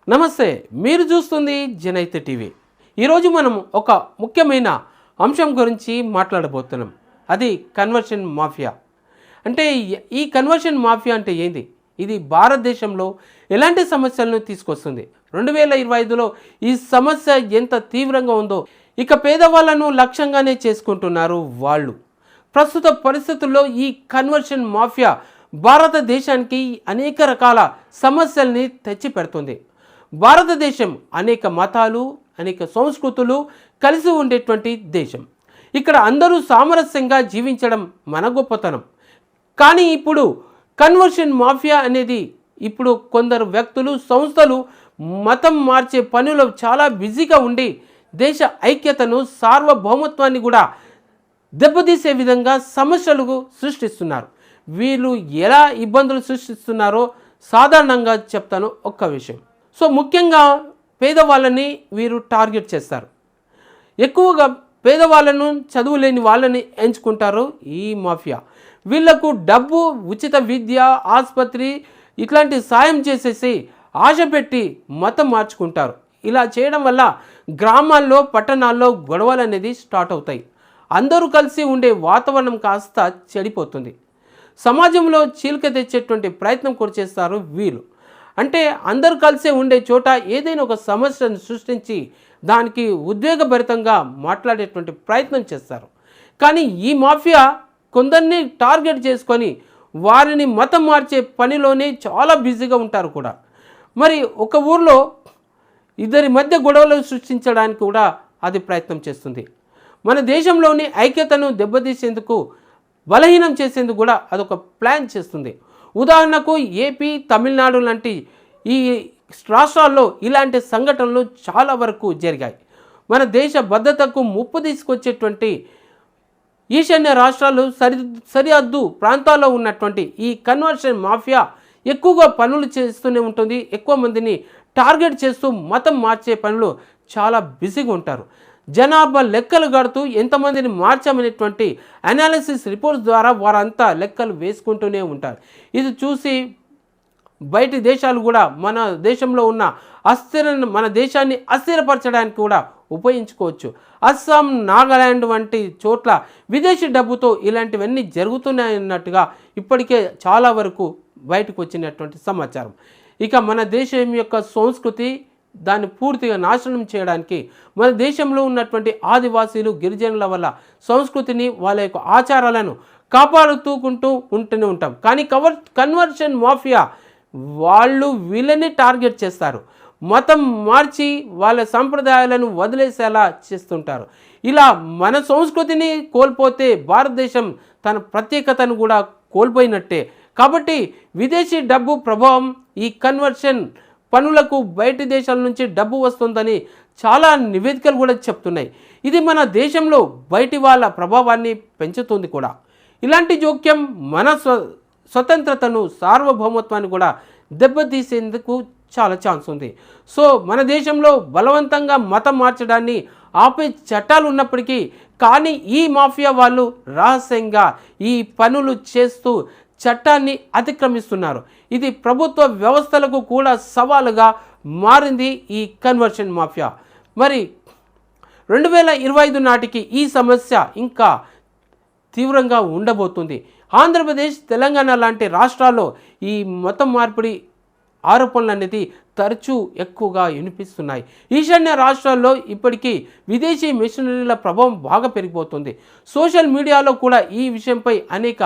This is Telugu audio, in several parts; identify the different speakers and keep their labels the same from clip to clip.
Speaker 1: నమస్తే, మీరు చూస్తుంది జనైతే టీవీ. ఈరోజు మనం ఒక ముఖ్యమైన అంశం గురించి మాట్లాడబోతున్నాం. అది కన్వర్షన్ మాఫియా. అంటే ఈ కన్వర్షన్ మాఫియా అంటే ఏంది? ఇది భారతదేశంలో ఎలాంటి సమస్యలను తీసుకొస్తుంది? 2025లో ఈ సమస్య ఎంత తీవ్రంగా ఉందో, ఇక పేదవాళ్లను లక్ష్యంగానే చేసుకుంటున్నారు వాళ్ళు. ప్రస్తుత పరిస్థితుల్లో ఈ కన్వర్షన్ మాఫియా భారతదేశానికి అనేక రకాల సమస్యల్ని తెచ్చిపెడుతుంది. భారతదేశం అనేక మతాలు, అనేక సంస్కృతులు కలిసి ఉండేటువంటి దేశం. ఇక్కడ అందరూ సామరస్యంగా జీవించడం మన గొప్పతనం. కానీ ఇప్పుడు కన్వర్షన్ మాఫియా అనేది ఇప్పుడు కొందరు వ్యక్తులు, సంస్థలు మతం మార్చే పనిలో చాలా బిజీగా ఉండి దేశ ఐక్యతను, సార్వభౌమత్వాన్ని కూడా దెబ్బతీసే విధంగా సమస్యలు సృష్టిస్తున్నారు. వీళ్ళు ఎలా ఇబ్బందులు సృష్టిస్తున్నారో సాధారణంగా చెప్తాను ఒక్క విషయం. సో ముఖ్యంగా పేదవాళ్ళని వీరు టార్గెట్ చేస్తారు. ఎక్కువగా పేదవాళ్ళను, చదువు లేని వాళ్ళని ఎంచుకుంటారు ఈ మాఫియా. వీళ్లకు డబ్బు, ఉచిత విద్య, ఆసుపత్రి ఇట్లాంటి సాయం చేసేసి ఆశ పెట్టి మతం మార్చుకుంటారు. ఇలా చేయడం వల్ల గ్రామాల్లో, పట్టణాల్లో గొడవలు అనేది స్టార్ట్ అవుతాయి. అందరూ కలిసి ఉండే వాతావరణం కాస్త చెడిపోతుంది. సమాజంలో చీలిక తెచ్చేటువంటి ప్రయత్నం కూడా చేస్తారు వీళ్ళు. అంటే అందరూ కలిసే ఉండే చోట ఏదైనా ఒక సమస్యను సృష్టించి దానికి ఉద్వేగభరితంగా మాట్లాడేటువంటి ప్రయత్నం చేస్తారు. కానీ ఈ మాఫియా కొందరిని టార్గెట్ చేసుకొని వారిని మతం మార్చే పనిలోనే చాలా బిజీగా ఉంటారు కూడా. మరి ఒక ఊర్లో ఇద్దరి మధ్య గొడవలు సృష్టించడానికి కూడా అది ప్రయత్నం చేస్తుంది. మన దేశంలోని ఐక్యతను దెబ్బతీసేందుకు, బలహీనం చేసేందుకు కూడా అదొక ప్లాన్ చేస్తుంది. ఉదాహరణకు ఏపీ, తమిళనాడు లాంటి ఈ రాష్ట్రాల్లో ఇలాంటి సంఘటనలు చాలా వరకు జరిగాయి. మన దేశ భద్రతకు ముప్పు తీసుకొచ్చేటువంటి ఈశాన్య రాష్ట్రాలు, సరిహద్దు ప్రాంతాల్లో ఉన్నటువంటి ఈ కన్వర్షన్ మాఫియా ఎక్కువగా పనులు చేస్తూనే ఉంటుంది. ఎక్కువ మందిని టార్గెట్ చేస్తూ మతం మార్చే పనులు చాలా బిజీగా ఉంటారు. జనాభా లెక్కలు కడుతూ ఎంతమందిని మార్చామనేటువంటి అనాలిసిస్ రిపోర్ట్స్ ద్వారా వారంతా లెక్కలు వేసుకుంటూనే ఉంటారు. ఇది చూసి బయటి దేశాలు కూడా మన దేశంలో ఉన్న మన దేశాన్ని అస్థిరపరచడానికి కూడా ఉపయోగించుకోవచ్చు. అస్సాం, నాగాలాండ్ వంటి చోట్ల విదేశీ డబ్బుతో ఇలాంటివన్నీ జరుగుతున్నాయన్నట్టుగా ఇప్పటికే చాలా వరకు బయటకు వచ్చినటువంటి సమాచారం. ఇక మన దేశం యొక్క సంస్కృతి దాన్ని పూర్తిగా నాశనం చేయడానికి మన దేశంలో ఉన్నటువంటి ఆదివాసీలు, గిరిజనుల వల్ల సంస్కృతిని, వాళ్ళ యొక్క ఆచారాలను కాపాడుతూకుంటూ ఉంటూనే ఉంటాం. కానీ కన్వర్షన్ మాఫియా వాళ్ళు వీళ్ళని టార్గెట్ చేస్తారు. మతం మార్చి వాళ్ళ సంప్రదాయాలను వదిలేసేలా చేస్తుంటారు. ఇలా మన సంస్కృతిని కోల్పోతే భారతదేశం తన ప్రత్యేకతను కూడా కోల్పోయినట్టే. కాబట్టి విదేశీ డబ్బు ప్రభావం ఈ కన్వర్షన్ పనులకు బయటి దేశాల నుంచి డబ్బు వస్తుందని చాలా నివేదికలు కూడా చెప్తున్నాయి. ఇది మన దేశంలో బయటి వాళ్ళ ప్రభావాన్ని పెంచుతుంది కూడా. ఇలాంటి జోక్యం మన స్వతంత్రతను, సార్వభౌమత్వాన్ని కూడా దెబ్బతీసేందుకు చాలా ఛాన్స్ ఉంది. సో మన దేశంలో బలవంతంగా మతం మార్చడాన్ని ఆపే చట్టాలు ఉన్నప్పటికీ కానీ ఈ మాఫియా వాళ్ళు రహస్యంగా ఈ పనులు చేస్తూ చట్టాన్ని అతిక్రమిస్తున్నారు. ఇది ప్రభుత్వ వ్యవస్థలకు కూడా సవాలుగా మారింది ఈ కన్వర్షన్ మాఫియా. మరి 2025 నాటికి ఈ సమస్య ఇంకా తీవ్రంగా ఉండబోతుంది. ఆంధ్రప్రదేశ్, తెలంగాణ లాంటి రాష్ట్రాల్లో ఈ మతం మార్పిడి ఆరోపణలు అనేది తరచూ ఎక్కువగా వినిపిస్తున్నాయి. ఈశాన్య రాష్ట్రాల్లో ఇప్పటికీ విదేశీ మిషనరీల ప్రభావం బాగా పెరిగిపోతుంది. సోషల్ మీడియాలో కూడా ఈ విషయంపై అనేక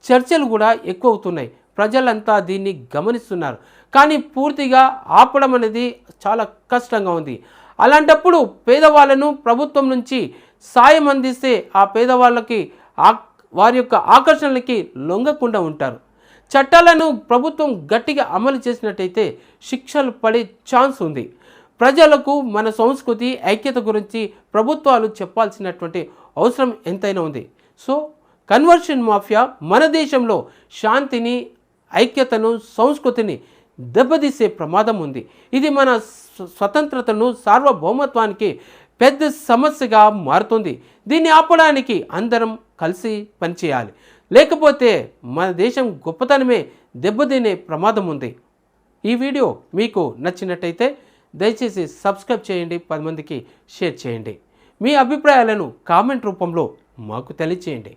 Speaker 1: చర్చలు కూడా ఎక్కువ అవుతున్నాయి. ప్రజలంతా దీన్ని గమనిస్తున్నారు. కానీ పూర్తిగా ఆపడం అనేది చాలా కష్టంగా ఉంది. అలాంటప్పుడు పేదవాళ్ళను ప్రభుత్వం నుంచి సాయం అందిస్తే ఆ పేదవాళ్ళకి వారి యొక్క ఆకర్షణలకి లొంగకుండా ఉంటారు. చట్టాలను ప్రభుత్వం గట్టిగా అమలు చేసినట్టయితే శిక్షలు పడే ఛాన్స్ ఉంది. ప్రజలకు మన సంస్కృతి, ఐక్యత గురించి ప్రభుత్వాలు చెప్పాల్సినటువంటి అవసరం ఎంతైనా ఉంది. సో కన్వర్షన్ మాఫియా మన దేశంలో శాంతిని, ఐక్యతను, సంస్కృతిని దెబ్బతీసే ప్రమాదం ఉంది. ఇది మన స్వతంత్రతను, సార్వభౌమత్వానికి పెద్ద సమస్యగా మారుతుంది. దీన్ని ఆపడానికి అందరం కలిసి పనిచేయాలి. లేకపోతే మన దేశం గొప్పతనమే దెబ్బతినే ప్రమాదం ఉంది. ఈ వీడియో మీకు నచ్చినట్టయితే దయచేసి సబ్స్క్రైబ్ చేయండి, 10 మందికి షేర్ చేయండి. మీ అభిప్రాయాలను కామెంట్ రూపంలో మాకు తెలియచేయండి.